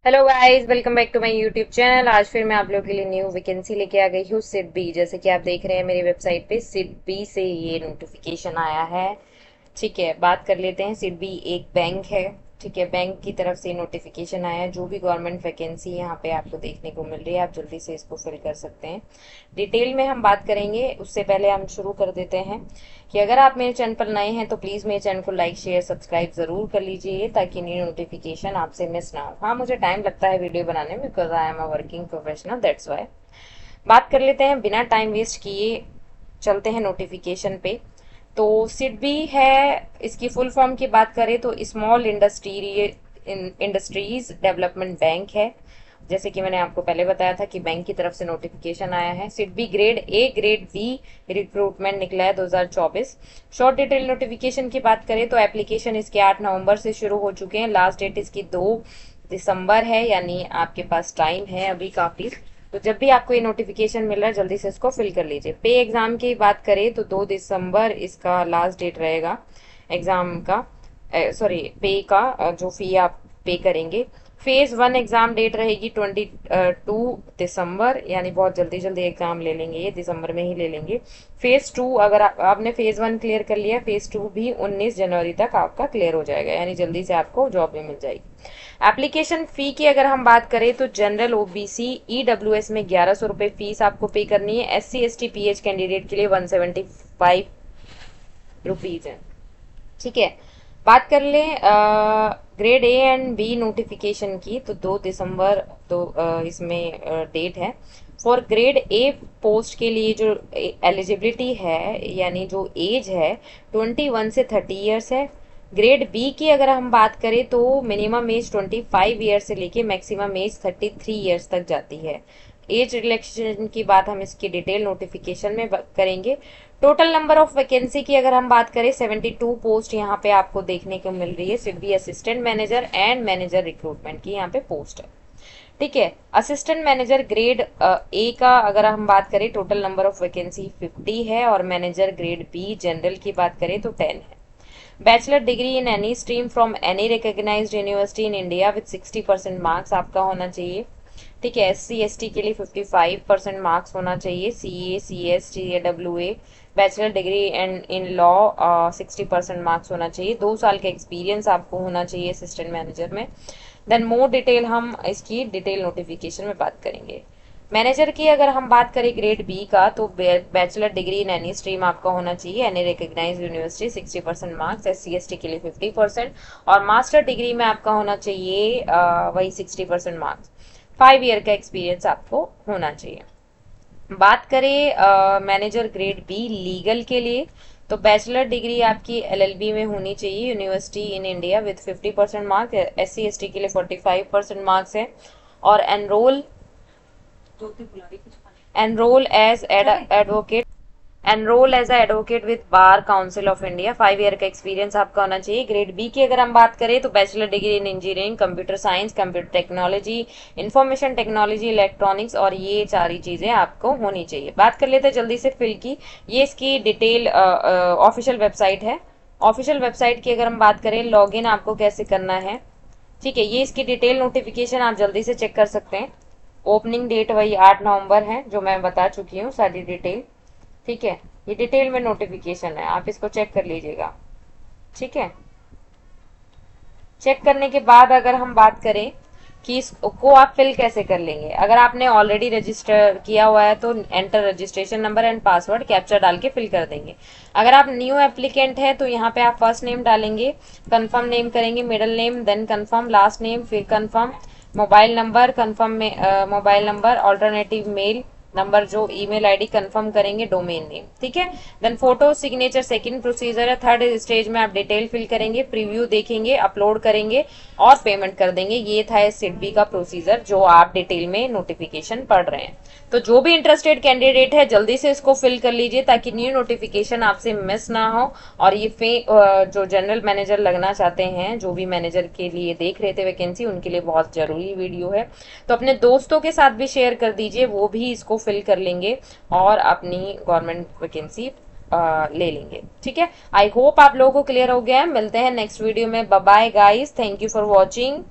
Hello guys, welcome back to my YouTube channel. आज फिर मैं आप लोगों के लिए न्यू वैकेंसी लेके आ गई हूँ सिड बी। जैसे कि आप देख रहे हैं मेरी वेबसाइट पे सिड बी से ये नोटिफिकेशन आया है। ठीक है, बात कर लेते हैं। सिड बी एक बैंक है। ठीक है, बैंक की तरफ से नोटिफिकेशन आया है। जो भी गवर्नमेंट वैकेंसी यहाँ पे आपको देखने को मिल रही है, आप जल्दी से इसको फिल कर सकते हैं। डिटेल में हम बात करेंगे, उससे पहले हम शुरू कर देते हैं कि अगर आप मेरे चैनल पर नए हैं तो प्लीज़ मेरे चैनल को लाइक शेयर सब्सक्राइब ज़रूर कर लीजिए ताकि न्यू नोटिफिकेशन आपसे मिस ना हो। हाँ, मुझे टाइम लगता है वीडियो बनाने में because I am a working professional, that's why. बात कर लेते हैं बिना टाइम वेस्ट किए, चलते हैं नोटिफिकेशन पे। तो सिडबी है, इसकी फुल फॉर्म की बात करें तो स्मॉल इंडस्ट्रीज डेवलपमेंट बैंक है। जैसे कि मैंने आपको पहले बताया था कि बैंक की तरफ से नोटिफिकेशन आया है। SIDBI grade A grade B recruitment निकला है 2024। शॉर्ट डिटेल नोटिफिकेशन की बात करें तो एप्लीकेशन इसके 8 नवंबर से शुरू हो चुके हैं। लास्ट डेट इसकी 2 दिसंबर है, यानी आपके पास टाइम है अभी काफी। तो जब भी आपको ये नोटिफिकेशन मिल रहा है जल्दी से इसको फिल कर लीजिए। पे एग्जाम की बात करें तो 2 दिसंबर इसका लास्ट डेट रहेगा एग्जाम का, सॉरी पे का, जो फी आप पे करेंगे। फेज 1 एग्जाम डेट रहेगी 22 दिसंबर, यानी बहुत जल्दी जल्दी एग्जाम ले लेंगे, ये दिसंबर में ही ले लेंगे। फेज 2, अगर आपने फेज 1 क्लियर कर लिया, फेज 2 भी 19 जनवरी तक आपका क्लियर हो जाएगा, यानी जल्दी से आपको जॉब भी मिल जाएगी। एप्लीकेशन फी की अगर हम बात करें तो जनरल ओबीसी ईडब्ल्यूएस में 1100 रुपये फीस आपको पे करनी है। SC ST PH कैंडिडेट के लिए 175 रुपीज है। ठीक है, बात कर लें grade A and B notification की तो 2 दिसंबर तो इसमें डेट है। फॉर ग्रेड ए पोस्ट के लिए जो एलिजिबिलिटी है, यानी जो एज है 21 से 30 ईयर्स है। ग्रेड बी की अगर हम बात करें तो मिनिमम एज 25 ईयर्स से लेके मैक्सिमम एज 33 ईयर्स तक जाती है। एज रिलैक्सेशन की बात हम इसकी डिटेल नोटिफिकेशन में करेंगे। टोटल नंबर ऑफ वैकेंसी की अगर हम बात करें 72 पोस्ट यहाँ पे आपको देखने को मिल रही है। SIDBI assistant manager and manager recruitment की यहाँ पे पोस्ट है। ठीक है, असिस्टेंट मैनेजर ग्रेड ए का अगर हम बात करें टोटल नंबर ऑफ वैकेंसी 50 है, और मैनेजर ग्रेड बी जनरल की बात करें तो 10 है। Bachelor degree in any stream from any recognized university in India with 60% marks आपका होना चाहिए। ठीक है, SC ST के लिए 55% मार्क्स होना चाहिए। CA CS TAWA bachelor degree and in law 60% marks होना चाहिए। 2 साल का एक्सपीरियंस आपको होना चाहिए असिस्टेंट मैनेजर में। देन मोर डिटेल हम इसकी डिटेल नोटिफिकेशन में बात करेंगे। मैनेजर की अगर हम बात करें ग्रेड बी का तो bachelor degree in any stream आपका होना चाहिए, any recognized university 60% marks, SC ST के लिए 50%, और मास्टर डिग्री में आपका होना चाहिए वही 60% मार्क्स। 5 ईयर का एक्सपीरियंस आपको होना चाहिए। बात करें मैनेजर ग्रेड बी लीगल के लिए तो बैचलर डिग्री आपकी LLB में होनी चाहिए, university in India with 50% marks. SC ST के लिए 45% मार्क्स है। और enrol as advocate enrol as advocate with bar council of India. 5 year का एक्सपीरियंस आपका होना चाहिए। ग्रेड बी की अगर हम बात करें तो बैचलर डिग्री इन engineering, computer science, computer technology, information technology, electronics, और ये सारी चीजें आपको होनी चाहिए। बात कर लेते हैं जल्दी से फिल की। ये इसकी डिटेल ऑफिशियल वेबसाइट है। ऑफिशियल वेबसाइट की अगर हम बात करें, लॉग इन आपको कैसे करना है। ठीक है, ये इसकी डिटेल नोटिफिकेशन आप जल्दी से चेक कर सकते हैं। ओपनिंग डेट वही 8 नवंबर है, जो मैं बता चुकी हूँ सारी डिटेल। ठीक है, ये डिटेल में नोटिफिकेशन है, आप इसको चेक कर लीजिएगा। ठीक है, चेक करने के बाद अगर हम बात करें कि इसको आप फिल कैसे कर लेंगे, अगर आपने ऑलरेडी रजिस्टर किया हुआ है तो enter registration number and password captcha डाल के फिल कर देंगे। अगर आप न्यू एप्लीकेंट है तो यहाँ पे आप फर्स्ट नेम डालेंगे, कंफर्म नेम करेंगे, middle name, then confirm, last name, फिर कंफर्म, मोबाइल नंबर कंफर्म में, mobile number, alternative mail number, जो ईमेल आईडी कंफर्म करेंगे, डोमेन नेम। ठीक है, then photo signature second procedure है। थर्ड स्टेज में आप डिटेल फिल करेंगे, प्रीव्यू देखेंगे, अपलोड करेंगे और पेमेंट कर देंगे। ये था सिडबी का प्रोसीजर जो आप डिटेल में नोटिफिकेशन पढ़ रहे हैं। तो जो भी इंटरेस्टेड कैंडिडेट है जल्दी से इसको फिल कर लीजिए ताकि न्यू नोटिफिकेशन आपसे मिस ना हो। और ये जो जनरल मैनेजर लगना चाहते हैं, जो भी मैनेजर के लिए देख रहे थे वैकेंसी, उनके लिए बहुत जरूरी वीडियो है। तो अपने दोस्तों के साथ भी शेयर कर दीजिए, वो भी इसको फिल कर लेंगे और अपनी गवर्नमेंट वैकेंसी ले लेंगे। ठीक है, आई होप आप लोगों को क्लियर हो गया है। मिलते हैं नेक्स्ट वीडियो में। Bye bye guys, thank you for watching.